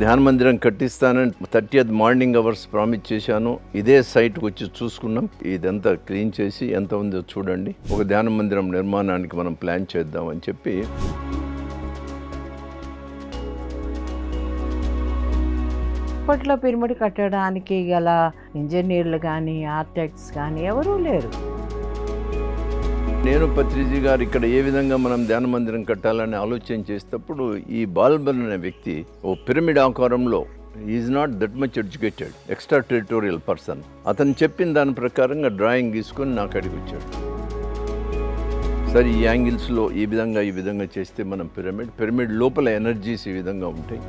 ధ్యాన మందిరం కట్టిస్తానని 30th morning hours promise చేశాను. ఇదే సైట్కి వచ్చి చూసుకున్నాం. ఇదంతా క్లీన్ చేసి ఎంత ఉందో చూడండి. ఒక ధ్యాన మందిరం నిర్మాణానికి మనం ప్లాన్ చేద్దామని చెప్పి అప్పట్లో పిరమిడ్ కట్టడానికి గల ఇంజనీర్లు కానీ ఆర్కిటెక్ట్స్ కానీ ఎవరూ లేరు. నేను పత్రిజీ గారు ఇక్కడ ఏ విధంగా మనం ధ్యాన మందిరం కట్టాలని ఆలోచన చేసేటప్పుడు ఈ బాల్బన్ అనే వ్యక్తి ఓ పిరమిడ్ ఆకారంలో is not that much educated, extra territorial person. అతను చెప్పిన దాని ప్రకారంగా డ్రాయింగ్ తీసుకొని నాకు అడిగి వచ్చాడు. సరే ఈ యాంగిల్స్లో ఈ విధంగా చేస్తే మనం పిరమిడ్ లోపల ఎనర్జీస్ ఈ విధంగా ఉంటాయి.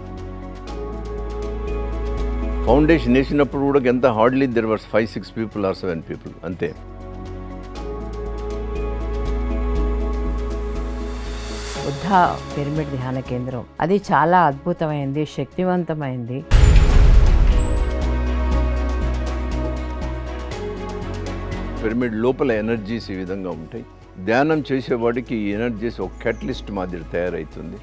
ఫౌండేషన్ వేసినప్పుడు కూడా ఎంత hardly there was 5-6 people or 7 people అంతే. బుద్ధ పిరమిడ్ ధ్యాన కేంద్రం అది చాలా అద్భుతమైంది, శక్తివంతమైంది. పిరమిడ్ లోపల ఎనర్జీస్ ఈ విధంగా ఉంటాయి. ధ్యానం చేసేవాడికి ఈ ఎనర్జీస్ ఒక క్యాటలిస్ట్ మాదిరి తయారవుతుంది.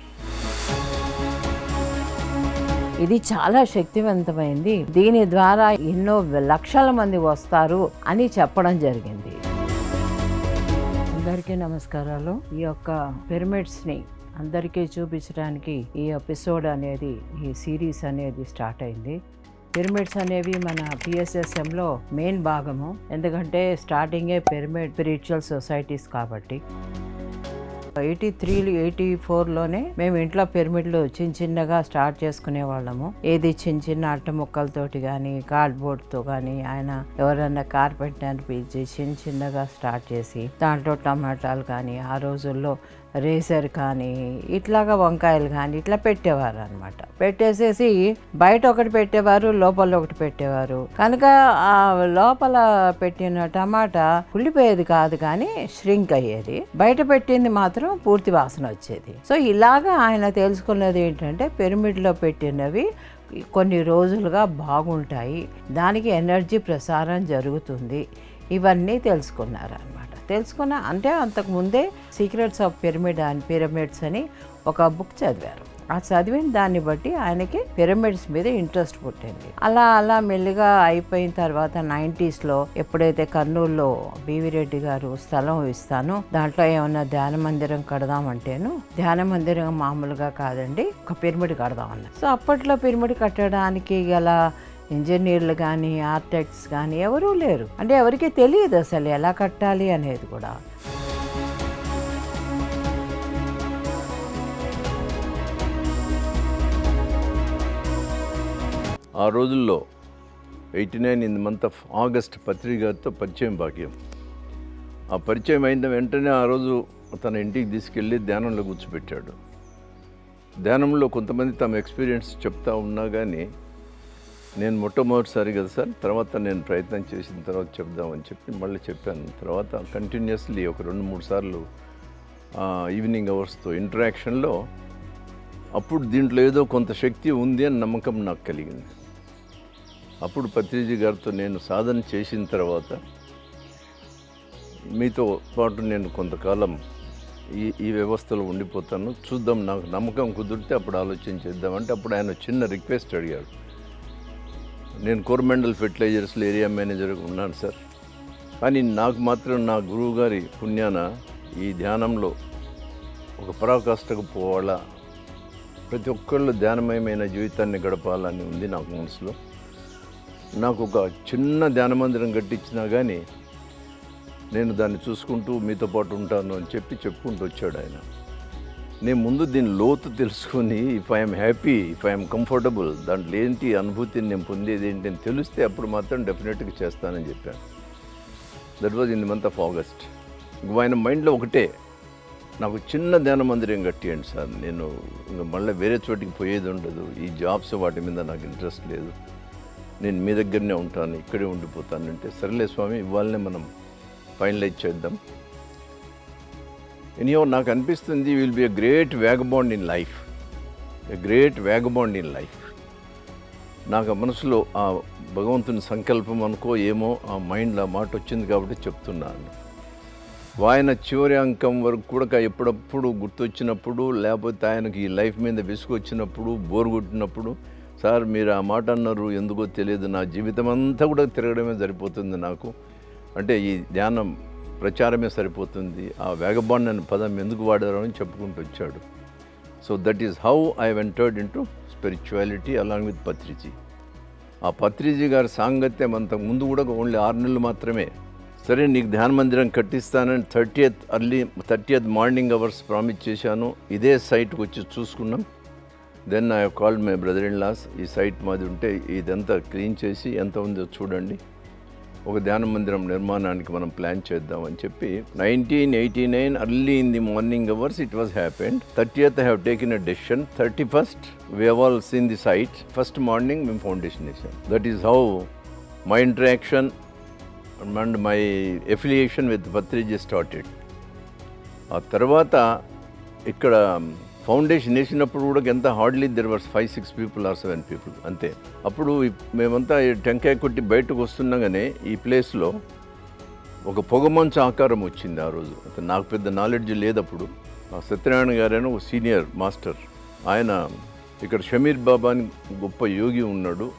ఇది చాలా శక్తివంతమైంది. దీని ద్వారా ఎన్నో లక్షల మంది వస్తారు అని చెప్పడం జరిగింది. అందరికీ నమస్కారాలు. ఈ యొక్క పిరమిడ్స్ని అందరికీ చూపించడానికి ఈ ఎపిసోడ్ అనేది, ఈ సిరీస్ అనేది స్టార్ట్ అయింది. పిరమిడ్స్ అనేవి మన PSSMలో మెయిన్ భాగము. ఎందుకంటే స్టార్టింగే పిరమిడ్ స్పిరిచువల్ సొసైటీస్ కాబట్టి. 83-84లోనే మేము ఇంట్లో పిరమిడ్లు చిన్నగా స్టార్ట్ చేసుకునే వాళ్ళము. ఏది చిన్న అట్ట ముక్కలతోటి కానీ కార్డ్బోర్డ్తో కానీ ఆయన ఎవరైనా కార్పెంటర్ అనిపించి చిన్నగా స్టార్ట్ చేసి దాంట్లో టమాటాలు కానీ ఆ రోజుల్లో రేసర్ కానీ ఇట్లాగా వంకాయలు కానీ ఇట్లా పెట్టేవారు అనమాట. పెట్టేసేసి బయట ఒకటి పెట్టేవారు, లోపల ఒకటి పెట్టేవారు. కనుక ఆ లోపల పెట్టిన టమాటా కుళ్ళిపోయేది కాదు కానీ ష్రింక్ అయ్యేది, బయట పెట్టింది మాత్రం పూర్తి వాసన వచ్చేది. సో ఇలాగా ఆయన తెలుసుకున్నది ఏంటంటే పిరమిడ్లో పెట్టినవి కొన్ని రోజులుగా బాగుంటాయి, దానికి ఎనర్జీ ప్రసారం జరుగుతుంది, ఇవన్నీ తెలుసుకున్నారనమాట. అంటే అంతకుముందే సీక్రెట్స్ ఆఫ్ పిరమిడ్స్ అని ఒక బుక్ చదివారు. ఆ చదివిన దాన్ని బట్టి ఆయనకి పిరమిడ్స్ మీద ఇంట్రెస్ట్ పుట్టింది. అలా మెల్లిగా అయిపోయిన తర్వాత 90sలో ఎప్పుడైతే కర్నూలులో బివి రెడ్డి గారు స్థలం ఇస్తాను, దాంట్లో ఏమన్నా ధ్యాన మందిరం కడదామంటేను, ధ్యాన మందిరం మామూలుగా కాదండి, ఒక పిరమిడ్ కడదామన్నారు. సో అప్పట్లో పిరమిడ్ కట్టడానికి గల ఇంజనీర్లు కానీ ఆర్కిటెక్ట్స్ కానీ ఎవరూ లేరు. అంటే ఎవరికి తెలియదు అసలు ఎలా కట్టాలి అనేది కూడా. ఆ రోజుల్లో 89 in the month of August పత్రికతో పరిచయం భాగ్యం. ఆ పరిచయం అయిన వెంటనే ఆ రోజు తన ఇంటికి తీసుకెళ్ళి ధ్యానంలో కూర్చోబెట్టాడు. ధ్యానంలో కొంతమంది తమ ఎక్స్పీరియన్స్ చెప్తా ఉన్నా కానీ నేను మొట్టమొదటిసారి కదా సార్, తర్వాత నేను ప్రయత్నం చేసిన తర్వాత చెప్దామని చెప్పి మళ్ళీ చెప్పాను. తర్వాత కంటిన్యూస్లీ ఒక 2-3 సార్లు ఈవినింగ్ అవర్స్తో ఇంటరాక్షన్లో అప్పుడు దీంట్లో ఏదో కొంత శక్తి ఉంది అని నమ్మకం నాకు కలిగింది. అప్పుడు పత్రిజీ గారితో నేను సాధన చేసిన తర్వాత మీతో పాటు నేను కొంతకాలం ఈ వ్యవస్థలో ఉండిపోతాను, చూద్దాం, నాకు నమ్మకం కుదిరితే అప్పుడు ఆలోచన చేద్దామంటే అప్పుడు ఆయన చిన్న రిక్వెస్ట్ అడిగాడు. నేను కోరమండల్ ఫెర్టిలైజర్స్లో ఏరియా మేనేజర్గా ఉన్నాను సార్, కానీ నాకు మాత్రం నా గురువు గారి పుణ్యాన ఈ ధ్యానంలో ఒక పరాకాష్ఠకు పోవాలా, ప్రతి ఒక్కళ్ళు ధ్యానమయమైన జీవితాన్ని గడపాలని ఉంది నాకు మనసులో. నాకు ఒక చిన్న ధ్యాన మందిరం కట్టించినా కానీ నేను దాన్ని చూసుకుంటూ మీతో పాటు ఉంటాను అని చెప్పుకుంటూ వచ్చాడు ఆయన. నేను ముందు దీని లోతు తెలుసుకొని if I'm happy, if I'm comfortable, దాంట్లో ఏంటి అనుభూతిని నేను పొందేది ఏంటి అని తెలిస్తే అప్పుడు మాత్రం డెఫినెట్గా చేస్తానని చెప్పాను. That was in the month of August. ఆయన మైండ్లో ఒకటే, నాకు చిన్న ధ్యాన మందిరం కట్టియండి సార్, నేను మళ్ళీ వేరే చోటికి పోయేది ఉండదు, ఈ జాబ్స్ వాటి మీద నాకు ఇంట్రెస్ట్ లేదు, నేను మీ దగ్గరనే ఉంటాను, ఇక్కడే ఉండిపోతానంటే సరేలే స్వామి ఇవాళనే మనం ఫైనలైజ్ చేద్దాం. ఎనీహో నాకు అనిపిస్తుంది will be a great వ్యాగబాండ్ in life, నాకు మనసులో ఆ భగవంతుని సంకల్పం అనుకో ఏమో ఆ మైండ్లో ఆ మాట వచ్చింది కాబట్టి చెప్తున్నాను. ఆయన చివరి అంకం వరకు కూడా ఎప్పుడప్పుడు గుర్తొచ్చినప్పుడు, లేకపోతే ఆయనకి ఈ లైఫ్ మీద విసుగు వచ్చినప్పుడు, బోర్ కొట్టినప్పుడు సార్ మీరు ఆ మాట అన్నారు, ఎందుకో తెలియదు, నా జీవితం అంతా కూడా తిరగడమే సరిపోతుంది నాకు, అంటే ఈ ధ్యానం ప్రచారమే సరిపోతుంది, ఆ వేగబాండ్ అనే పదం ఎందుకు వాడారు అని చెప్పుకుంటూ వచ్చాడు. So that is how I entered into spirituality along with Patriji. ఆ పత్రిజీ గారి సాంగత్యం అంతకు ముందు కూడా ఓన్లీ 6 నెలలు మాత్రమే. సరే నీకు ధ్యాన మందిరం కట్టిస్తానని 30th మార్నింగ్ అవర్స్ ప్రామిస్ చేశాను. ఇదే సైట్కి వచ్చి చూసుకున్నాం. Then I called my brother in laws, ఈ సైట్ మాది ఉంటే ఇదంతా క్లీన్ చేసి ఎంత ఉందో చూడండి, ఒక ధ్యాన మందిరం నిర్మాణానికి మనం ప్లాన్ చేద్దామని చెప్పి 1989 early in the morning hours it was happened. 30th I have taken a decision. 31st we have all seen the site. First morning మేము ఫౌండేషన్ వేసాం. That is how my interaction and my affiliation with Patriji started. ఆ తర్వాత ఇక్కడ foundation వేసినప్పుడు కూడా ఎంత hardly there were 5-6 people or 7 people అంతే. అప్పుడు మేమంతా టెంకాయ కొట్టి బయటకు వస్తున్నాగానే ఈ ప్లేస్లో ఒక పొగమంచు ఆకారం వచ్చింది. ఆ రోజు అతను నాకు పెద్ద నాలెడ్జ్ లేదు అప్పుడు. సత్యనారాయణ గారైనా ఒక సీనియర్ మాస్టర్, ఆయన ఇక్కడ షమీర్ బాబా అని గొప్ప యోగి ఉన్నాడు,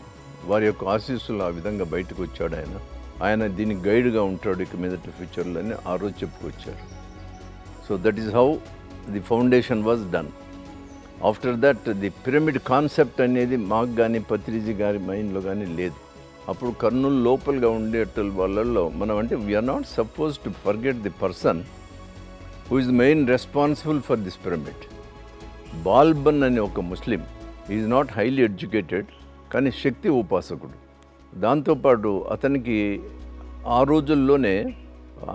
వారి యొక్క ఆశీస్సులు ఆ విధంగా బయటకు వచ్చాడు. ఆయన దీనికి గైడ్గా ఉంటాడు ఇక మీదట ఫ్యూచర్లో అని ఆ రోజు చెప్పుకొచ్చారు. So that is how the foundation was done. After that the pyramid concept అనేది మాకు కానీ పత్రిజీ గారి మైండ్లో కానీ లేదు. అప్పుడు కర్నూలు లోపలగా ఉండేటోళ్ళ వాళ్ళల్లో మనం అంటే we are not suppose to forget the person who is the main responsible for this pyramid. Balban అనే ఒక Muslim, is not highly educated కానీ శక్తి ఉపాసకుడు. దాంతోపాటు అతనికి ఆ రోజుల్లోనే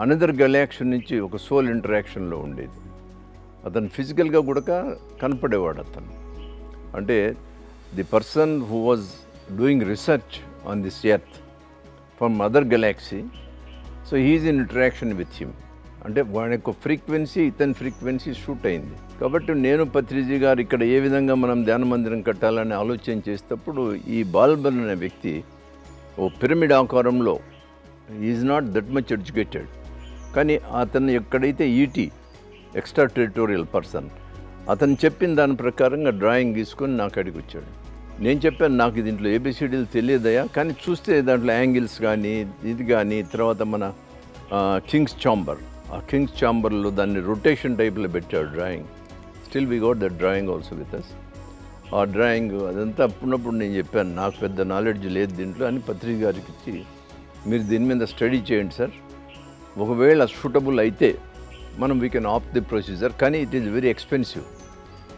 అనదర్ గెలాక్సీ నుంచి ఒక సోల్ ఇంటరాక్షన్లో ఉండేది. అతను ఫిజికల్గా కూడా కనపడేవాడు. అతను అంటే the person who was doing research on this earth from other galaxy, so he's in interaction with him. అంటే వాడి యొక్క ఫ్రీక్వెన్సీ ఇతని ఫ్రీక్వెన్సీ షూట్ అయింది. కాబట్టి నేను పత్రిజీ గారు ఇక్కడ ఏ విధంగా మనం ధ్యాన మందిరం కట్టాలని ఆలోచన చేసేటప్పుడు ఈ బాల్బన్ అనే వ్యక్తి ఓ పిరమిడ్ ఆకారంలో, is not that much educated, కానీ అతను ఎక్కడైతే ఈటీ ఎక్స్ట్రా టెరిటోరియల్ పర్సన్, అతను చెప్పిన దాని ప్రకారంగా డ్రాయింగ్ తీసుకొని నాకు అడిగి వచ్చాడు. నేను చెప్పాను నాకు దీంట్లో ఏబిసిడీలు తెలియదయా, కానీ చూస్తే దాంట్లో యాంగిల్స్ కానీ ఇది కానీ, తర్వాత మన కింగ్స్ ఛాంబర్, ఆ కింగ్స్ ఛాంబర్లో దాన్ని రొటేషన్ టైప్లో పెట్టాడు drawing. Still we got that drawing also with us. ఆ డ్రాయింగ్ అదంతా అప్పుడప్పుడు నేను చెప్పాను నాకు పెద్ద నాలెడ్జ్ లేదు దీంట్లో అని పత్రిక గారికి ఇచ్చి, మీరు దీని మీద స్టడీ చేయండి సార్, ఒకవేళ సూటబుల్ అయితే మనం we can opt the procedure, కానీ ఇట్ ఈస్ వెరీ ఎక్స్పెన్సివ్.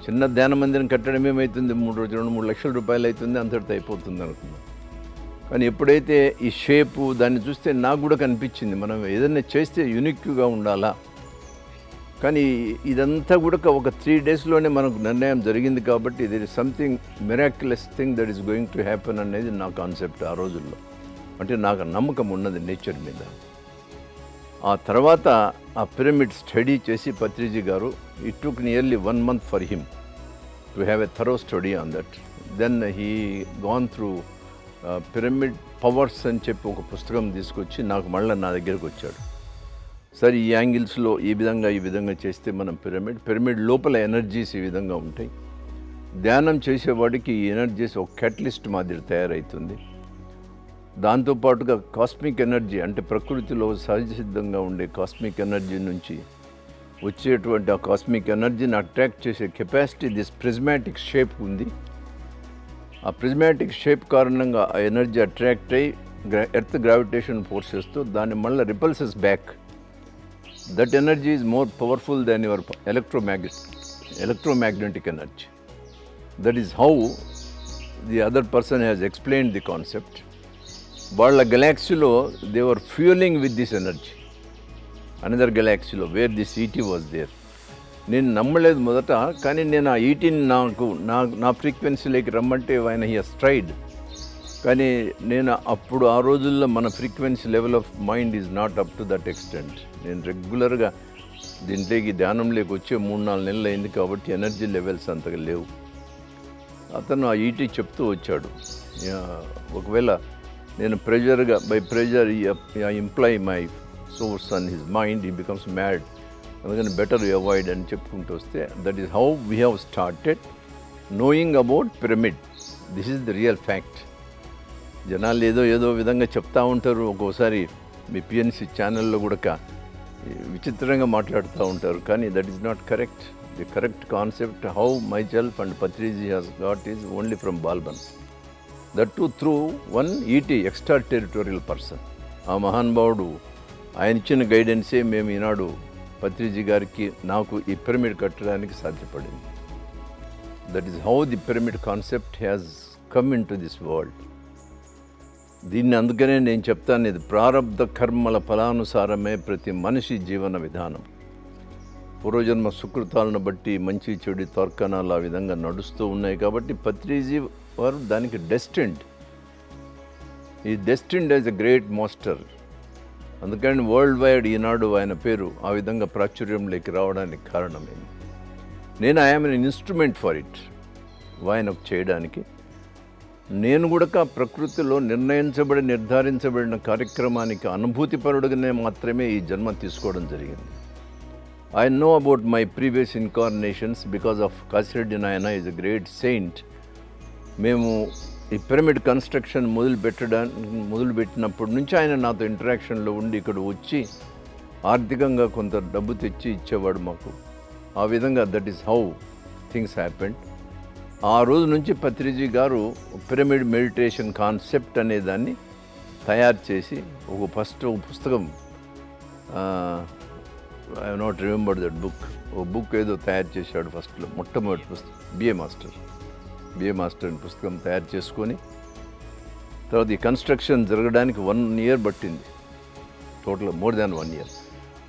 చిన్న ధ్యాన మందిరం కట్టడం ఏమవుతుంది, 2-3 లక్షల రూపాయలు అవుతుంది, అంతటితో అయిపోతుంది అనుకున్నాం. కానీ ఎప్పుడైతే ఈ షేపు దాన్ని చూస్తే నాకు కూడా కనిపించింది మనం ఏదైనా చేస్తే యూనిక్గా ఉండాలా. కానీ ఇదంతా కూడా ఒక 3 daysలోనే మనకు నిర్ణయం జరిగింది. కాబట్టి ఇది something miraculous thing that is going to happen అనేది నా కాన్సెప్ట్ ఆ రోజుల్లో. అంటే నాకు నమ్మకం ఉన్నది నేచర్ మీద. ఆ తర్వాత ఆ పిరమిడ్ స్టడీ చేసి పత్రిజీ గారు, it took nearly 1 month for him to have a thorough study on that. Then he gone through pyramid powers అని చెప్పి ఒక పుస్తకం తీసుకొచ్చి నాకు మళ్ళీ నా దగ్గరకు వచ్చాడు. సరే ఈ యాంగిల్స్లో ఈ విధంగా చేస్తే మనం పిరమిడ్ లోపల ఎనర్జీస్ ఈ విధంగా ఉంటాయి. ధ్యానం చేసేవాడికి ఈ ఎనర్జీస్ ఒక క్యాటలిస్ట్ మాదిరి తయారవుతుంది. దాంతోపాటుగా కాస్మిక్ ఎనర్జీ అంటే ప్రకృతిలో సహజసిద్ధంగా ఉండే కాస్మిక్ ఎనర్జీ నుంచి వచ్చేటువంటి ఆ కాస్మిక్ ఎనర్జీని అట్రాక్ట్ చేసే కెపాసిటీ దిస్ ప్రిజ్మాటిక్ షేప్ ఉంది. ఆ ప్రిజ్మాటిక్ షేప్ కారణంగా ఆ ఎనర్జీ అట్రాక్ట్ అయ్యి ఎర్త్ గ్రావిటేషన్ ఫోర్సెస్తో దాన్ని మళ్ళీ repulses back. That energy is more powerful than your electromagnetic energy. That is how the other person has explained the concept. వాళ్ళ గెలాక్సీలో they were fueling with this energy. Another గెలాక్సీలో where this ET was there. నేను నమ్మలేదు మొదట, కానీ నేను ఆ ఈటీని నా ఫ్రీక్వెన్సీలోకి రమ్మంటే ఆయన హీ హస్ ట్రైడ్. కానీ నేను అప్పుడు ఆ రోజుల్లో మన frequency level of mind is not up to that extent. నేను రెగ్యులర్గా దీంట్లోకి ధ్యానంలోకి వచ్చే 3-4 నెలలు అయింది కాబట్టి ఎనర్జీ లెవెల్స్ అంతగా లేవు. అతను ఆ ఈటీ చెప్తూ వచ్చాడు, ఒకవేళ నేను by pressure I imply my source on his mind, he becomes mad, అందుకని బెటర్ అవాయిడ్ అని చెప్పుకుంటూ వస్తే that is how we have started knowing about pyramid this is the real fact. జనాలు ఏదో విధంగా చెప్తా ఉంటారు, ఒక్కోసారి మీ పిఎన్సి ఛానల్లో కూడా విచిత్రంగా మాట్లాడుతూ ఉంటారు, కానీ that is not correct. The correct concept how myself and Patriji has got is only from Balban, that too through one ET extra territorial person. ఆ మహానుభావుడు ఆయన ఇచ్చిన గైడెన్సే మేము ఈనాడు పత్రిజీ గారికి నాకు ఈ పిరమిడ్ కట్టడానికి సాధ్యపడింది. That is how the pyramid concept has come into this world. దీన్ని అందుకనే నేను చెప్తాను, ఇది ప్రారబ్ధ కర్మల ఫలానుసారమే ప్రతి మనిషి జీవన విధానం. పూర్వజన్మ సుకృతాలను బట్టి మంచి చెడు తర్కణాలు ఆ విధంగా నడుస్తూ ఉన్నాయి. కాబట్టి పత్రిజీ వారు దానికి డెస్టిన్డ్. ఈ destined as a great master. అందుకని వరల్డ్ వైడ్ ఈనాడు ఆయన పేరు ఆ విధంగా ప్రాచుర్యంలోకి రావడానికి కారణమైంది. నేను I'm an instrument for it. ఆయనకు చేయడానికి నేను కూడా ప్రకృతిలో నిర్ధారించబడిన కార్యక్రమానికి అనుభూతిపరుడుగానే మాత్రమే ఈ జన్మ తీసుకోవడం జరిగింది. I know about my previous incarnations because of Kasireddy నాయన ఈజ్ ఎ గ్రేట్ సెయింట్. మేము ఈ పిరమిడ్ కన్స్ట్రక్షన్ మొదలుపెట్టినప్పటి నుంచి ఆయన నాతో ఇంటరాక్షన్లో ఉండి ఇక్కడ వచ్చి ఆర్థికంగా కొంత డబ్బు తెచ్చి ఇచ్చేవాడు మాకు. ఆ విధంగా that is how things happened. ఆ రోజు నుంచి పత్రిజీ గారు పిరమిడ్ మెడిటేషన్ కాన్సెప్ట్ అనే దాన్ని తయారు చేసి ఒక పుస్తకం, I not remember that book, ఒక బుక్ ఏదో తయారు చేశాడు ఫస్ట్లో, మొట్టమొదటి పుస్తకం బిఏ మాస్టర్ అని పుస్తకం తయారు చేసుకొని తర్వాత ఈ కన్స్ట్రక్షన్ జరగడానికి 1 year పట్టింది. Total more than 1 year.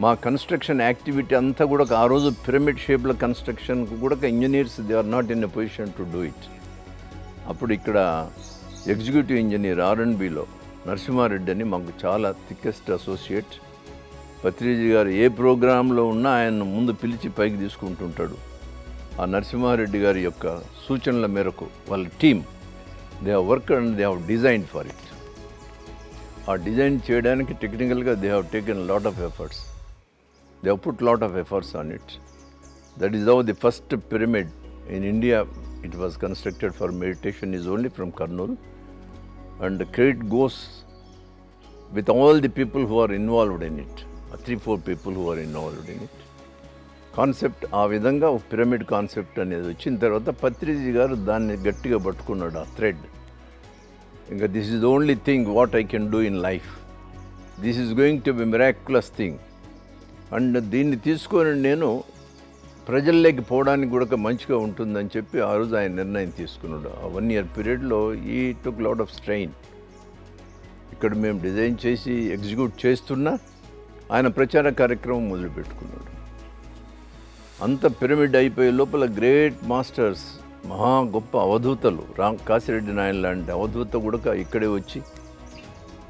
మా కన్స్ట్రక్షన్ యాక్టివిటీ అంతా కూడా ఆ రోజు పిరమిడ్ షేప్ల కన్స్ట్రక్షన్కు కూడా engineers they are not in a position to do it. అప్పుడు ఇక్కడ ఎగ్జిక్యూటివ్ ఇంజనీర్ R&Bలో నరసింహారెడ్డి అని మాకు చాలా థిక్కెస్ట్ అసోసియేట్. పత్రిజీ గారు ఏ ప్రోగ్రాంలో ఉన్నా ఆయన ముందు పిలిచి పైకి తీసుకుంటుంటాడు. ఆ నరసింహారెడ్డి గారి యొక్క సూచనల మేరకు వాళ్ళ team they have work and they have design for it. ఆ డిజైన్ చేయడానికి టెక్నికల్గా they have taken lot of efforts. They have put lot of efforts on it. That is how the first pyramid in India, it was constructed for meditation, is only from Kurnool. And the credit goes with all the people who are involved in it, 3-4 people who are involved in it. Concept ఆ విధంగా ఒక pyramid concept అనేది వచ్చిన తర్వాత పత్రిజీ గారు దాన్ని గట్టిగా పట్టుకున్నాడు, ఆ థ్రెడ్. ఇంకా this is the only thing what I can do in life. This is going to be miraculous thing. And దీన్ని తీసుకొని నేను ప్రజల్లోకి పోవడానికి కూడా మంచిగా ఉంటుందని చెప్పి ఆ రోజు ఆయన నిర్ణయం తీసుకున్నాడు. ఆ 1 year పీరియడ్లో ఈ టుక్ లాట్ ఆఫ్ స్ట్రెయిన్. ఇక్కడ మేము డిజైన్ చేసి ఎగ్జిక్యూట్ చేస్తున్నా ఆయన ప్రచార కార్యక్రమం మొదలుపెట్టుకున్నాడు. అంత పిరమిడ్ అయిపోయే లోపల గ్రేట్ మాస్టర్స్, మహా గొప్ప అవధూతలు, కాసిరెడ్డి నాయన లాంటి అవధూత కూడా ఇక్కడే వచ్చి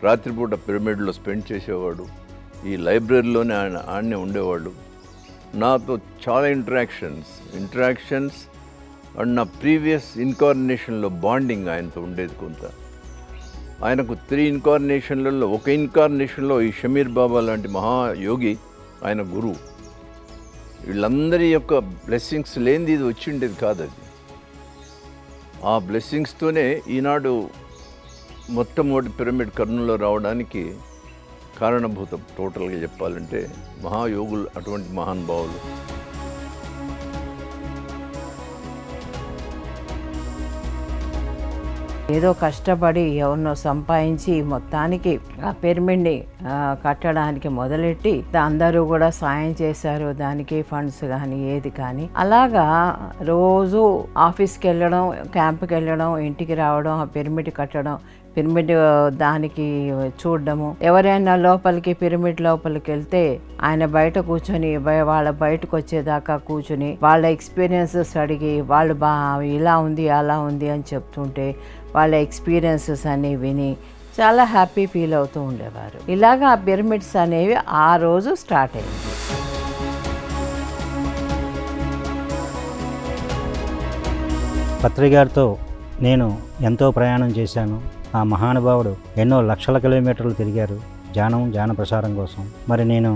రాత్రిపూట పిరమిడ్లో స్పెండ్ చేసేవాడు. ఈ లైబ్రరీలోనే ఆయనే ఉండేవాళ్ళు. నాతో చాలా ఇంటరాక్షన్స్ అండ్ నా ప్రీవియస్ ఇన్కార్నేషన్లో బాండింగ్ ఆయనతో ఉండేది కొంత. ఆయనకు 3 ఇన్కార్నేషన్లలో ఒక ఇన్కార్నేషన్లో ఈ షమీర్ బాబా లాంటి మహాయోగి ఆయన గురువు. వీళ్ళందరి యొక్క బ్లెస్సింగ్స్ లేనిది ఇది వచ్చిండేది కాదు. అది ఆ బ్లెస్సింగ్స్తోనే ఈనాడు మొట్టమొదటి పిరమిడ్ కర్నూలులో రావడానికి కారణభూతం. టోటల్గా చెప్పాలంటే మహాయోగులు, అటువంటి మహానుభావులు. ఏదో కష్టపడి ఎవరినో సంపాదించి మొత్తానికి ఆ పిరమిడ్ని కట్టడానికి మొదలెట్టి అందరూ కూడా సాయం చేశారు. దానికి ఫండ్స్ కానీ ఏది కానీ అలాగా రోజు ఆఫీస్కి వెళ్ళడం, క్యాంప్కి వెళ్ళడం, ఇంటికి రావడం, ఆ పిరమిడ్ కట్టడం, పిరమిడ్ దానికి చూడడము. ఎవరైనా పిరమిడ్ లోపలికి వెళ్తే ఆయన బయట కూర్చొని వాళ్ళ బయటకు వచ్చేదాకా కూర్చొని వాళ్ళ ఎక్స్పీరియన్సెస్ అడిగి వాళ్ళు ఇలా ఉంది అలా ఉంది అని చెప్తుంటే వాళ్ళ ఎక్స్పీరియన్సెస్ అన్ని విని చాలా హ్యాపీ ఫీల్ అవుతూ ఉండేవారు. ఇలాగా ఆ పిరమిడ్స్ అనేవి ఆ రోజు స్టార్ట్ అయింది. పత్రి గారితో నేను ఎంతో ప్రయాణం చేశాను. ఆ మహానుభావుడు ఎన్నో లక్షల కిలోమీటర్లు తిరిగారు ధ్యాన ప్రసారం కోసం. మరి నేను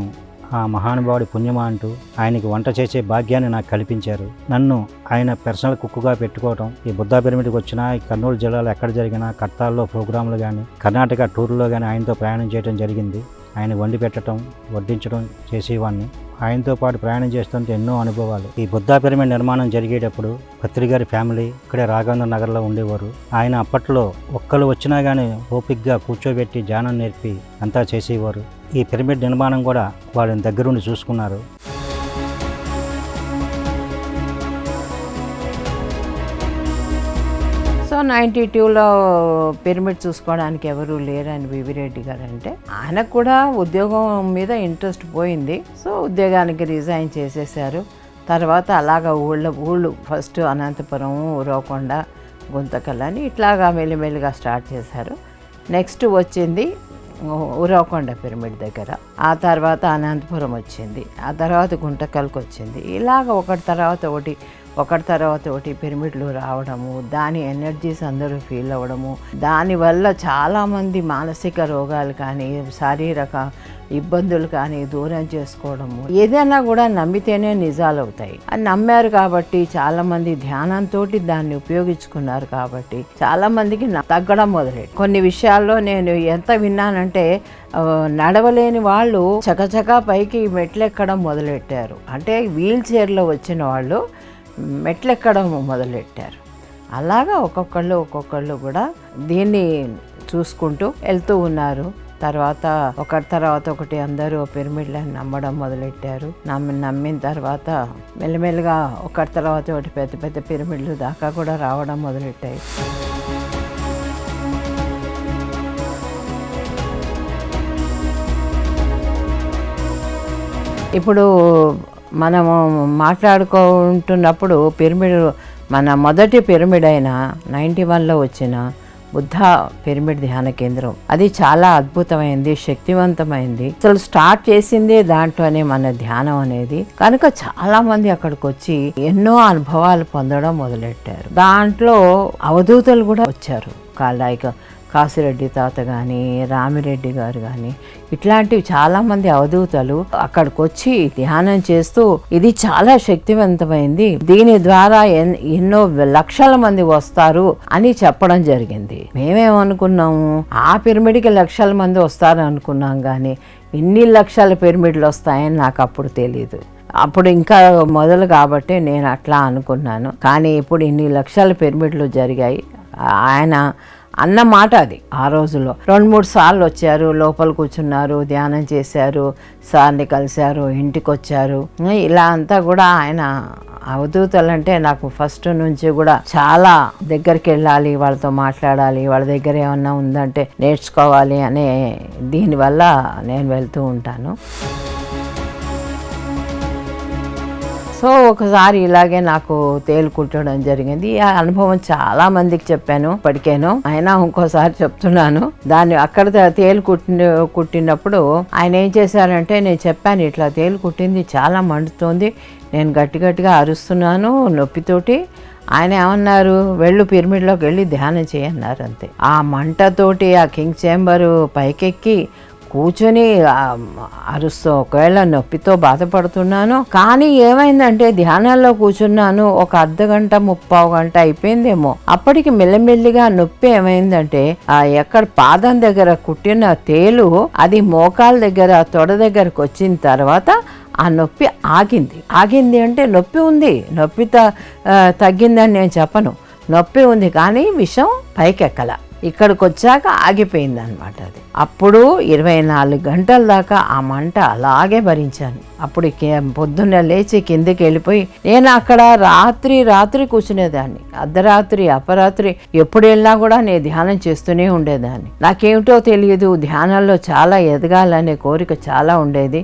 ఆ మహానుభావుడి పుణ్యమా అంటూ ఆయనకి వంట చేసే భాగ్యాన్ని నాకు కల్పించారు. నన్ను ఆయన పర్సనల్ కుక్కుగా పెట్టుకోవడం, ఈ బుద్ధా పిరమిడ్కి వచ్చినా ఈ కర్నూలు జిల్లాలో ఎక్కడ జరిగినా కట్టాల్లో ప్రోగ్రాంలు కానీ కర్ణాటక టూర్లో కానీ ఆయనతో ప్రయాణం చేయడం జరిగింది. ఆయన వండి పెట్టడం, వడ్డించడం చేసేవాడిని. ఆయనతో పాటు ప్రయాణం చేస్తుంటే ఎన్నో అనుభవాలు. ఈ బుద్ధా పిరమిడ్ నిర్మాణం జరిగేటప్పుడు పత్రి గారి ఫ్యామిలీ ఇక్కడే రాఘవేంద్ర నగర్లో ఉండేవారు. ఆయన అప్పట్లో ఒక్కరు వచ్చినా కానీ ఓపిక్గా కూర్చోబెట్టి ధ్యానం నేర్పి అంతా చేసేవారు. ఈ పిరమిడ్ నిర్మాణం కూడా వాళ్ళని దగ్గరుండి చూసుకున్నారు. సో 92లో పిరమిడ్ చూసుకోవడానికి ఎవరు లేరని వివిరెడ్డి గారు అంటే, ఆయనకు కూడా ఉద్యోగం మీద ఇంట్రెస్ట్ పోయింది. సో ఉద్యోగానికి రిజైన్ చేసేసారు. తర్వాత అలాగా ఊళ్ళు ఫస్ట్ అనంతపురం, ఉరవకొండ, గుంతకల్ అని ఇట్లాగా మెల్లిమెల్లిగా స్టార్ట్ చేశారు. నెక్స్ట్ వచ్చింది ఉరవకొండ పిరమిడ్ దగ్గర, ఆ తర్వాత అనంతపురం వచ్చింది, ఆ తర్వాత గుంటకల్కి వచ్చింది. ఇలాగ ఒకటి తర్వాత ఒకటి పిరమిడ్లు రావడము, దాని ఎనర్జీస్ అందరూ ఫీల్ అవ్వడము, దానివల్ల చాలామంది మానసిక రోగాలు కానీ శారీరక ఇబ్బందులు కానీ దూరం చేసుకోవడము. ఏదైనా కూడా నమ్మితేనే నిజాలు అవుతాయి అని నమ్మారు కాబట్టి చాలామంది ధ్యానంతో దాన్ని ఉపయోగించుకున్నారు కాబట్టి చాలామందికి తగ్గడం మొదలెట్టు. కొన్ని విషయాల్లో నేను ఎంత విన్నానంటే నడవలేని వాళ్ళు చకచకా పైకి మెట్లెక్కడం మొదలెట్టారు. అంటే వీల్ చైర్లో వచ్చిన వాళ్ళు మెట్లెక్కడం మొదలెట్టారు. అలాగా ఒక్కొక్కళ్ళు కూడా దీన్ని చూసుకుంటూ వెళ్తూ ఉన్నారు. ఒకటి తర్వాత ఒకటి అందరూ పిరమిడ్లను నమ్మడం మొదలెట్టారు. నమ్మిన తర్వాత మెల్లమెల్లగా ఒకటి తర్వాత ఒకటి పెద్ద పెద్ద పిరమిడ్లు దాకా కూడా రావడం మొదలెట్టాయి. ఇప్పుడు మనము మాట్లాడుకుంటున్నప్పుడు పిరమిడ్, మన మొదటి పిరమిడ్ అయిన 91లో వచ్చిన బుద్ధా పిరమిడ్ ధ్యాన కేంద్రం, అది చాలా అద్భుతమైంది, శక్తివంతమైంది. అసలు స్టార్ట్ చేసిందే దాంట్లోనే మన ధ్యానం అనేది. కనుక చాలా మంది అక్కడికి వచ్చి ఎన్నో అనుభవాలు పొందడం మొదలెట్టారు. దాంట్లో అవధూతలు కూడా వచ్చారు. కాశిరెడ్డి తాత కానీ, రామిరెడ్డి గారు కానీ, ఇట్లాంటివి చాలామంది అవధూతలు అక్కడికి వచ్చి ధ్యానం చేస్తూ ఇది చాలా శక్తివంతమైంది, దీని ద్వారా ఎన్నో లక్షల మంది వస్తారు అని చెప్పడం జరిగింది. మేమేమనుకున్నాము, ఆ పిరమిడ్కి లక్షల మంది వస్తారు అనుకున్నాం, కానీ ఇన్ని లక్షల పిరమిడ్లు వస్తాయని నాకు అప్పుడు తెలియదు. అప్పుడు ఇంకా మొదలు కాబట్టి నేను అట్లా అనుకున్నాను. కానీ ఇప్పుడు ఇన్ని లక్షల పిరమిడ్లు జరిగాయి. ఆయన అన్న మాట అది. ఆ రోజుల్లో 2-3 సార్లు వచ్చారు, లోపల కూర్చున్నారు, ధ్యానం చేశారు, సార్ని కలిశారు, ఇంటికి వచ్చారు. ఇలా అంతా కూడా ఆయన అవధూతలంటే నాకు ఫస్ట్ నుంచి కూడా చాలా దగ్గరికి వెళ్ళాలి, వాళ్ళతో మాట్లాడాలి, వాళ్ళ దగ్గర ఏమన్నా ఉందంటే నేర్చుకోవాలి అనే దీనివల్ల నేను వెళ్తూ ఉంటాను. సో ఒకసారి ఇలాగే నాకు తేలు కుట్టడం జరిగింది. ఆ అనుభవం చాలా మందికి చెప్పాను ఇప్పటికేను, అయినా ఇంకోసారి చెప్తున్నాను. దాన్ని అక్కడ తేలు కుట్టినప్పుడు ఆయన ఏం చేశారంటే, నేను చెప్పాను ఇట్లా తేలు కుట్టింది, చాలా మండుతోంది, నేను గట్టిగా అరుస్తున్నాను నొప్పితోటి. ఆయన ఏమన్నారు, వెళ్ళు పిరమిడ్లోకి వెళ్ళి ధ్యానం చేయన్నారు, అంతే. ఆ మంటతోటి ఆ కింగ్ చేంబరు పైకెక్కి కూర్చొని అరుస్తూ ఒకవేళ నొప్పితో బాధపడుతున్నాను. కానీ ఏమైందంటే ధ్యానాల్లో కూర్చున్నాను, ఒక అర్ధగంట 30 గంట అయిపోయిందేమో. అప్పటికి మెల్లమెల్లిగా నొప్పి ఏమైందంటే, ఎక్కడ పాదం దగ్గర కుట్టిన తేలు అది మోకాల దగ్గర తొడ దగ్గరకు వచ్చిన తర్వాత ఆ నొప్పి ఆగింది అంటే నొప్పి ఉంది, నొప్పి తగ్గిందని నేను చెప్పను, నొప్పి ఉంది కానీ విషం పైకెక్కల. ఇక్కడికి వచ్చాక ఆగిపోయింది అనమాట అది. అప్పుడు 24 గంటల దాకా ఆ మంట అలాగే భరించాను. అప్పుడు పొద్దున్న లేచి కిందకి వెళ్ళిపోయి నేను అక్కడ రాత్రి కూర్చునేదాన్ని, అర్ధరాత్రి అపరాత్రి ఎప్పుడు వెళ్ళినా కూడా నేను ధ్యానం చేస్తూనే ఉండేదాన్ని. నాకేమిటో తెలియదు, ధ్యానంలో చాలా ఎదగాలనే కోరిక చాలా ఉండేది.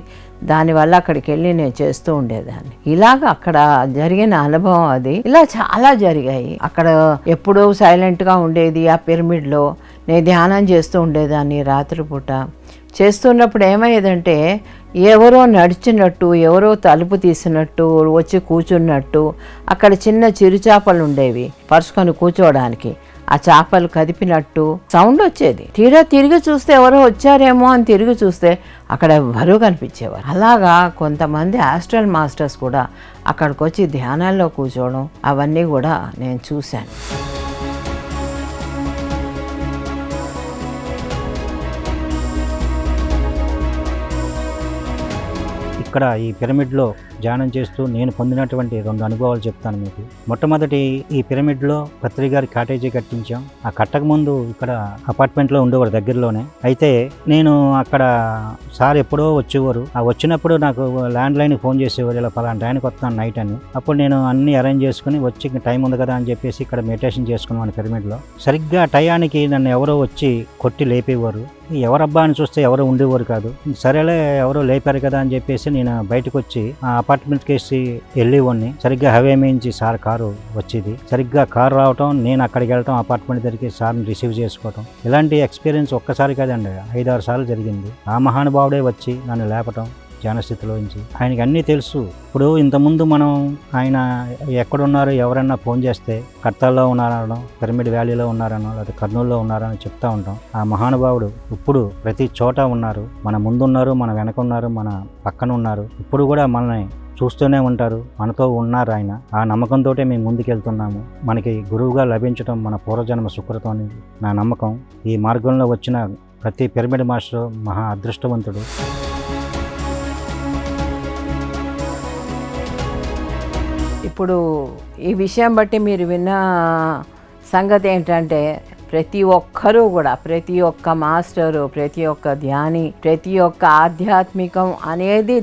దానివల్ల అక్కడికి వెళ్ళి నేను చేస్తూ ఉండేదాన్ని. ఇలాగ అక్కడ జరిగిన అనుభవం అది. ఇలా చాలా జరిగాయి. అక్కడ ఎప్పుడూ సైలెంట్గా ఉండేది ఆ పిరమిడ్లో. నేను ధ్యానం చేస్తూ ఉండేదాన్ని రాత్రిపూట. చేస్తున్నప్పుడు ఏమయ్యేదంటే, ఎవరో నడిచినట్టు, ఎవరో తలుపు తీసినట్టు, వచ్చి కూర్చున్నట్టు, అక్కడ చిన్న చిరుచాపలు ఉండేవి పరుచుకొని కూర్చోవడానికి, ఆ చేపలు కదిపినట్టు సౌండ్ వచ్చేది. తీరా తిరిగి చూస్తే ఎవరో వచ్చారేమో అని తిరిగి చూస్తే అక్కడ ఎవ్వరూ కనిపించేవారు. అలాగా కొంతమంది ఆస్ట్రల్ మాస్టర్స్ కూడా అక్కడికి వచ్చి ధ్యానాల్లో కూర్చోవడం అవన్నీ కూడా నేను చూశాను. ఇక్కడ ఈ పిరమిడ్లో ధ్యానం చేస్తూ నేను పొందినటువంటి 2 అనుభవాలు చెప్తాను మీకు. మొట్టమొదటి, ఈ పిరమిడ్లో పత్రి గారి కాటేజీ కట్టించాం. ఆ కట్టక ముందు ఇక్కడ అపార్ట్మెంట్లో ఉండేవారు దగ్గరలోనే. అయితే నేను అక్కడ సార్ ఎప్పుడో వచ్చేవారు. ఆ వచ్చినప్పుడు నాకు ల్యాండ్ లైన్కి ఫోన్ చేసేవారు, ఇలా పలానా టైంకి వస్తాను నైట్ అని. అప్పుడు నేను అన్ని అరేంజ్ చేసుకుని వచ్చి టైం ఉంది కదా అని చెప్పేసి ఇక్కడ మెడిటేషన్ చేసుకున్నాను పిరమిడ్లో. సరిగ్గా టయానికి నన్ను ఎవరో వచ్చి కొట్టి లేపేవారు. ఎవరబ్బా అని చూస్తే ఎవరో ఉండేవారు కాదు. సరేలే ఎవరో లేపారు కదా అని చెప్పేసి నేను బయటకు వచ్చి ఆ అపార్ట్మెంట్ కేసి వెళ్ళేవాడిని. సరిగ్గా హైవే నుంచి సార్ కారు వచ్చేది. సరిగ్గా కారు రావటం, నేను అక్కడికి వెళ్ళటం, అపార్ట్మెంట్ దగ్గరికి సార్ని రిసీవ్ చేసుకోవటం, ఇలాంటి ఎక్స్పీరియన్స్ ఒక్కసారి కాదండి 5-6 సార్లు జరిగింది. ఆ మహానుభావుడే వచ్చి నన్ను లేపటం ధ్యానస్థితిలోంచి. ఆయనకి అన్నీ తెలుసు. ఇప్పుడు ఇంతకుముందు మనం ఆయన ఎక్కడున్నారు ఎవరన్నా ఫోన్ చేస్తే కట్టాల్లో ఉన్నారనో, పిరమిడ్ వ్యాలీలో ఉన్నారనో, లేదా కర్నూలులో ఉన్నారని చెప్తా ఉంటాం. ఆ మహానుభావుడు ఇప్పుడు ప్రతి చోట ఉన్నారు. మన ముందున్నారు, మన వెనక ఉన్నారు, మన పక్కన ఉన్నారు. ఇప్పుడు కూడా మనల్ని చూస్తూనే ఉంటారు, మనతో ఉన్నారు ఆయన. ఆ నమ్మకంతో మేము ముందుకెళ్తున్నాము. మనకి గురువుగా లభించడం మన పూర్వజన్మ సుకృతం అని నా నమ్మకం. ఈ మార్గంలో వచ్చిన ప్రతి పిరమిడ్ మాస్టర్ మహా అదృష్టవంతుడు. ఇప్పుడు ఈ విషయం బట్టి మీరు విన్న సంగతి ఏంటంటే, ప్రతి ఒక్కరూ కూడా, ప్రతి ఒక్క మాస్టరు, ప్రతి ఒక్క ధ్యాని, ప్రతి ఒక్క ఆధ్యాత్మికం అనేది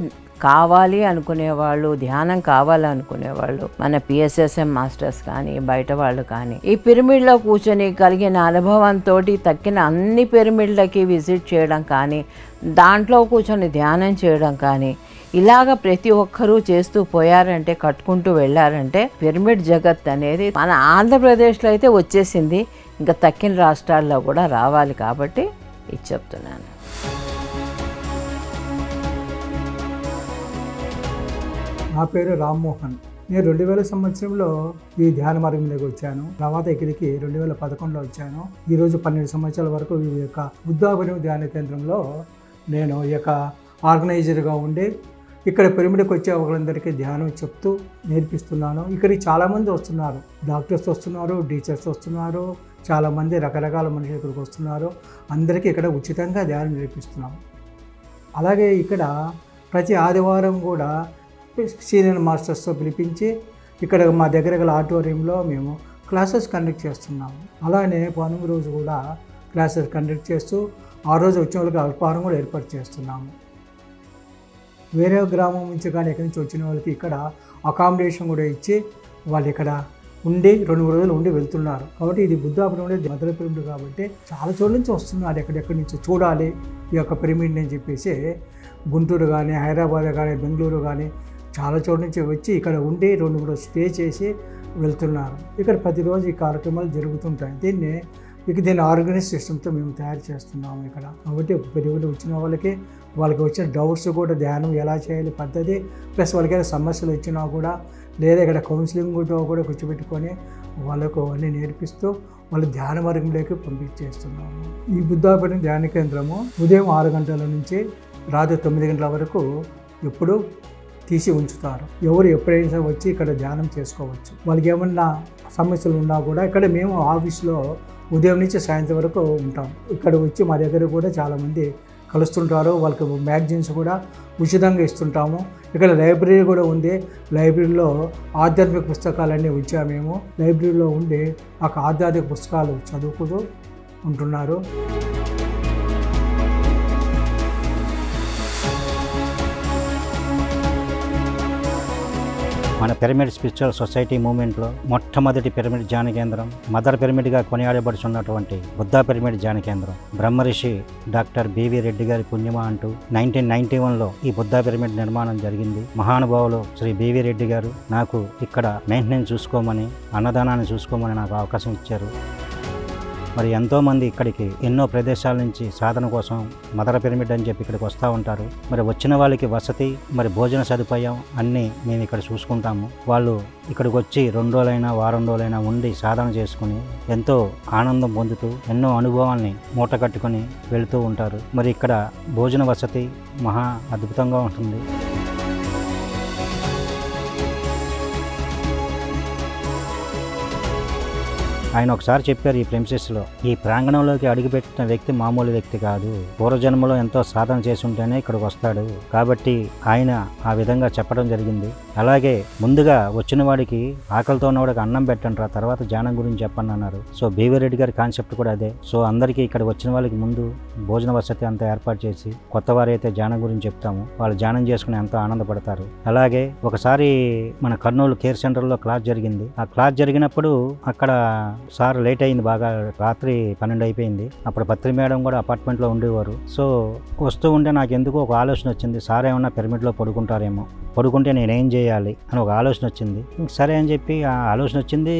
కావాలి అనుకునేవాళ్ళు, ధ్యానం కావాలనుకునేవాళ్ళు, మన పిఎస్ఎస్ఎం మాస్టర్స్ కానీ బయట వాళ్ళు కానీ ఈ పిరమిడ్లో కూర్చొని కలిగిన అనుభవంతో తక్కిన అన్ని పిరమిడ్లకి విజిట్ చేయడం కానీ, దాంట్లో కూర్చొని ధ్యానం చేయడం కానీ, ఇలాగ ప్రతి ఒక్కరూ చేస్తూ పోయారంటే, కట్టుకుంటూ వెళ్ళారంటే పిరమిడ్ జగత్ అనేది మన ఆంధ్రప్రదేశ్లో అయితే వచ్చేసింది. ఇంకా తక్కిన రాష్ట్రాల్లో కూడా రావాలి కాబట్టి ఇది చెప్తున్నాను. నా పేరు రామ్మోహన్. నేను 2000 సంవత్సరంలో ఈ ధ్యాన మార్గంలోకి వచ్చాను. తర్వాత ఇక్కడికి 2011లో వచ్చాను. ఈరోజు 12 సంవత్సరాల వరకు ఈ యొక్క బుద్ధాభినవ ధ్యాన కేంద్రంలో నేను ఈ యొక్క ఆర్గనైజర్గా ఉండి ఇక్కడ పిరమిడ్కి వచ్చే వాళ్ళందరికీ ధ్యానం చెప్తూ నేర్పిస్తున్నాను. ఇక్కడికి చాలామంది వస్తున్నారు, డాక్టర్స్ వస్తున్నారు, టీచర్స్ వస్తున్నారు, చాలామంది రకరకాల మనుషులు ఇక్కడికి వస్తున్నారు. అందరికీ ఇక్కడ ఉచితంగా ధ్యానం నేర్పిస్తున్నాం. అలాగే ఇక్కడ ప్రతి ఆదివారం కూడా సీనియర్ మాస్టర్స్తో పిలిపించి ఇక్కడ మా దగ్గర గల ఆడిటోరియంలో మేము క్లాసెస్ కండక్ట్ చేస్తున్నాము. అలానే పౌర్ణమి రోజు కూడా క్లాసెస్ కండక్ట్ చేస్తూ ఆ రోజు వచ్చిన వాళ్ళకి అల్పాహారం కూడా ఏర్పాటు చేస్తున్నాము. వేరే గ్రామం నుంచి కానీ ఎక్కడి నుంచి వచ్చిన వాళ్ళకి ఇక్కడ అకామిడేషన్ కూడా ఇచ్చి వాళ్ళు ఇక్కడ ఉండి 2-3 రోజులు ఉండి వెళ్తున్నారు. కాబట్టి ఇది బుద్ధాపురం మధుర పిరమిడ్ కాబట్టి చాలా చోట్ల నుంచి వస్తున్నారు. ఎక్కడెక్కడి నుంచి చూడాలి ఈ యొక్క పిరమిడ్ని అని చెప్పేసి గుంటూరు కానీ, హైదరాబాద్ కానీ, బెంగళూరు కానీ చాలా చోట్ల నుంచి వచ్చి ఇక్కడ ఉండి 2-3 రోజులు స్టే చేసి వెళ్తున్నారు. ఇక్కడ ప్రతిరోజు ఈ కార్యక్రమాలు జరుగుతుంటాయి. దీన్ని ఆర్గనైజ్ సిస్టమ్తో మేము తయారు చేస్తున్నాము ఇక్కడ. కాబట్టి పెరుగులు వచ్చిన వాళ్ళకి వచ్చిన డౌట్స్ కూడా ధ్యానం ఎలా చేయాలి పద్ధతి, ప్లస్ వాళ్ళకైనా సమస్యలు వచ్చినా కూడా, లేదా ఇక్కడ కౌన్సిలింగ్తో కూడా కూర్చోబెట్టుకొని వాళ్ళకు అన్నీ నేర్పిస్తూ వాళ్ళు ధ్యాన మార్గంలోకి పంపించేస్తున్నాము. ఈ బుద్ధాపురం ధ్యాన కేంద్రము ఉదయం 6 గంటల నుంచి రాత్రి 9 గంటల వరకు ఎప్పుడు తీసి ఉంచుతారు. ఎవరు ఎప్పుడైనా వచ్చి ఇక్కడ ధ్యానం చేసుకోవచ్చు. వాళ్ళకి ఏమన్నా సమస్యలు ఉన్నా కూడా ఇక్కడ మేము ఆఫీస్లో ఉదయం నుంచి సాయంత్రం వరకు ఉంటాం. ఇక్కడ వచ్చి మా దగ్గర కూడా చాలామంది కలుస్తుంటారు. వాళ్ళకి మ్యాగజైన్స్ కూడా ఉచితంగా ఇస్తుంటాము. ఇక్కడ లైబ్రరీ కూడా ఉంది. లైబ్రరీలో ఆధ్యాత్మిక పుస్తకాలన్నీ ఉంచాము మేము. లైబ్రరీలో ఉండి ఆ ఆధ్యాత్మిక పుస్తకాలు చదువుకుంటూ ఉంటున్నారు. మన పిరమిడ్ స్పిరిచువల్ సొసైటీ మూవ్మెంట్లో మొట్టమొదటి పిరమిడ్ ధ్యాన కేంద్రం, మదర్ పిరమిడ్గా కొనియాడబడుచున్నటువంటి బుద్ధా పిరమిడ్ ధ్యాన కేంద్రం బ్రహ్మరిషి డాక్టర్ బివి రెడ్డి గారి పుణ్యమా అంటూ 1991లో ఈ బుద్ధా పిరమిడ్ నిర్మాణం జరిగింది. మహానుభావులు శ్రీ బివి రెడ్డి గారు నాకు ఇక్కడ మెయింటెనెన్స్ చూసుకోమని, అన్నదానాన్ని చూసుకోమని నాకు అవకాశం ఇచ్చారు. మరి ఎంతోమంది ఇక్కడికి ఎన్నో ప్రదేశాల నుంచి సాధన కోసం మదర్ పిరమిడ్ అని చెప్పి ఇక్కడికి వస్తూ ఉంటారు. మరి వచ్చిన వాళ్ళకి వసతి మరి భోజన సదుపాయం అన్నీ మేము ఇక్కడ చూసుకుంటాము. వాళ్ళు ఇక్కడికి వచ్చి 2 రోజులైనా వారం రోజులైనా ఉండి సాధన చేసుకుని ఎంతో ఆనందం పొందుతూ ఎన్నో అనుభవాల్ని మూట కట్టుకొని వెళుతూ ఉంటారు. మరి ఇక్కడ భోజన వసతి మహా అద్భుతంగా ఉంటుంది. ఆయన ఒకసారి చెప్పారు ఈ ప్రెమిసెస్లో, ఈ ప్రాంగణంలోకి అడుగుపెట్టిన వ్యక్తి మామూలు వ్యక్తి కాదు, పూర్వజన్మలో ఎంతో సాధన చేసి ఉంటేనే ఇక్కడికి వస్తాడు. కాబట్టి ఆయన ఆ విధంగా చెప్పడం జరిగింది. అలాగే ముందుగా వచ్చిన వాడికి ఆకలితో ఉన్నవాడికి అన్నం పెట్టండి, తర్వాత ధ్యానం గురించి చెప్పండి అన్నారు. సో బీవీ రెడ్డి గారి కాన్సెప్ట్ కూడా అదే. సో అందరికీ ఇక్కడ వచ్చిన వాళ్ళకి ముందు భోజన వసతి అంతా ఏర్పాటు చేసి కొత్త వారైతే ధ్యానం గురించి చెప్తాము, వాళ్ళు ధ్యానం చేసుకుని ఎంతో ఆనందపడతారు. అలాగే ఒకసారి మన కర్నూలు కేర్ సెంటర్లో క్లాస్ జరిగింది. ఆ క్లాస్ జరిగినప్పుడు అక్కడ సార్ లేట్ అయింది, బాగా రాత్రి 12 అయిపోయింది. అప్పుడు పత్రి మేడం కూడా అపార్ట్మెంట్లో ఉండేవారు. సో వస్తూ ఉంటే నాకు ఎందుకు ఒక ఆలోచన వచ్చింది, సార్ ఏమన్నా పిరమిడ్లో పడుకుంటారేమో, పడుకుంటే నేనేం చేయాలి అని ఒక ఆలోచన వచ్చింది. సరే అని చెప్పి ఆ ఆలోచన వచ్చింది,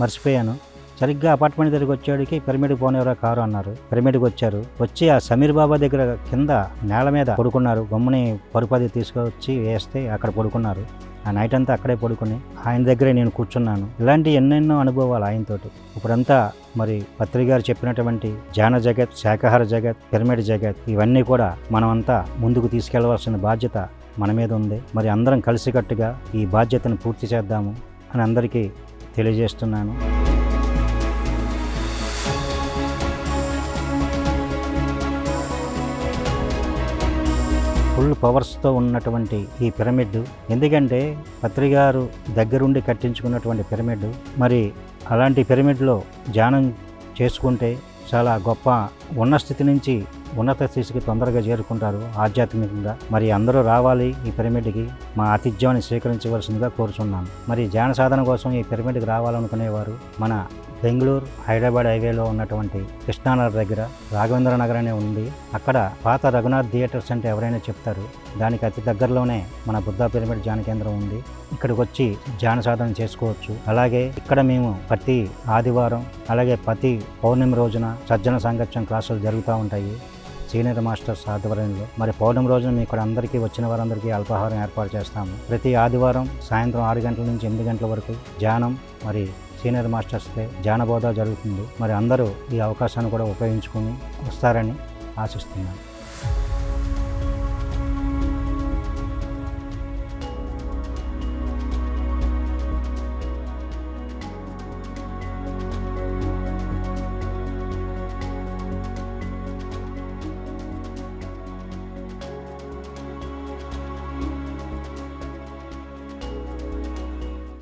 మర్చిపోయాను. సరిగ్గా అపార్ట్మెంట్ దగ్గరికి వచ్చేవాడికి పిరమిడ్కి పోనేవరా కారు అన్నారు. పిరమిడ్కి వచ్చారు. వచ్చి ఆ సమీర్ బాబా దగ్గర కింద నేల మీద పడుకున్నారు. గమ్ముని పరుపది తీసుకొచ్చి వేస్తే అక్కడ పడుకున్నారు. ఆ నైట్ అంతా అక్కడే పడుకుని ఆయన దగ్గరే నేను కూర్చున్నాను. ఇలాంటి ఎన్నెన్నో అనుభవాలు ఆయనతోటి. ఇప్పుడంతా మరి పత్రి గారు చెప్పినటువంటి ధ్యాన జగత్, శాకాహార జగత్, పిరమిడ్ జగత్ ఇవన్నీ కూడా మనమంతా ముందుకు తీసుకెళ్లవలసిన బాధ్యత మన మీద ఉంది. మరి అందరం కలిసికట్టుగా ఈ బాధ్యతను పూర్తి చేద్దాము అని అందరికీ తెలియజేస్తున్నాను. ఫుల్ పవర్స్తో ఉన్నటువంటి ఈ పిరమిడ్, ఎందుకంటే పత్రి గారు దగ్గరుండి కట్టించుకున్నటువంటి పిరమిడ్. మరి అలాంటి పిరమిడ్లో ధ్యానం చేసుకుంటే చాలా గొప్ప ఉన్న స్థితి నుంచి ఉన్నత స్థితికి తొందరగా చేరుకుంటారు ఆధ్యాత్మికంగా. మరి అందరూ రావాలి ఈ పిరమిడ్కి, మా ఆతిథ్యాన్ని స్వీకరించవలసిందిగా కోరుచున్నాను. మరి ధ్యాన సాధన కోసం ఈ పిరమిడ్కి రావాలనుకునేవారు మన బెంగళూరు హైదరాబాద్ హైవేలో ఉన్నటువంటి కృష్ణానగర్ దగ్గర రాఘవేంద్ర నగర్ అనే ఉంది. అక్కడ పాత రఘునాథ్ థియేటర్స్ అంటే ఎవరైనా చెప్తారు. దానికి అతి దగ్గరలోనే మన బుద్ధా పిరమిడ్ ధ్యాన కేంద్రం ఉంది. ఇక్కడికి వచ్చి ధ్యాన సాధన చేసుకోవచ్చు. అలాగే ఇక్కడ మేము ప్రతి ఆదివారం అలాగే ప్రతి పౌర్ణమి రోజున సజ్జన సాంగత్యం క్లాసులు జరుగుతూ ఉంటాయి సీనియర్ మాస్టర్స్ ఆధ్వర్యంలో. మరి పౌర్ణమి రోజున మీ ఇక్కడ అందరికీ వచ్చిన వారందరికీ అల్పాహారం ఏర్పాటు చేస్తాము. ప్రతి ఆదివారం సాయంత్రం 6 గంటల నుంచి 8 గంటల వరకు ధ్యానం మరి సీనియర్ మాస్టర్స్పై ధ్యాన బోధ జరుగుతుంది. మరి అందరూ ఈ అవకాశాన్ని కూడా ఉపయోగించుకొని వస్తారని ఆశిస్తున్నాను.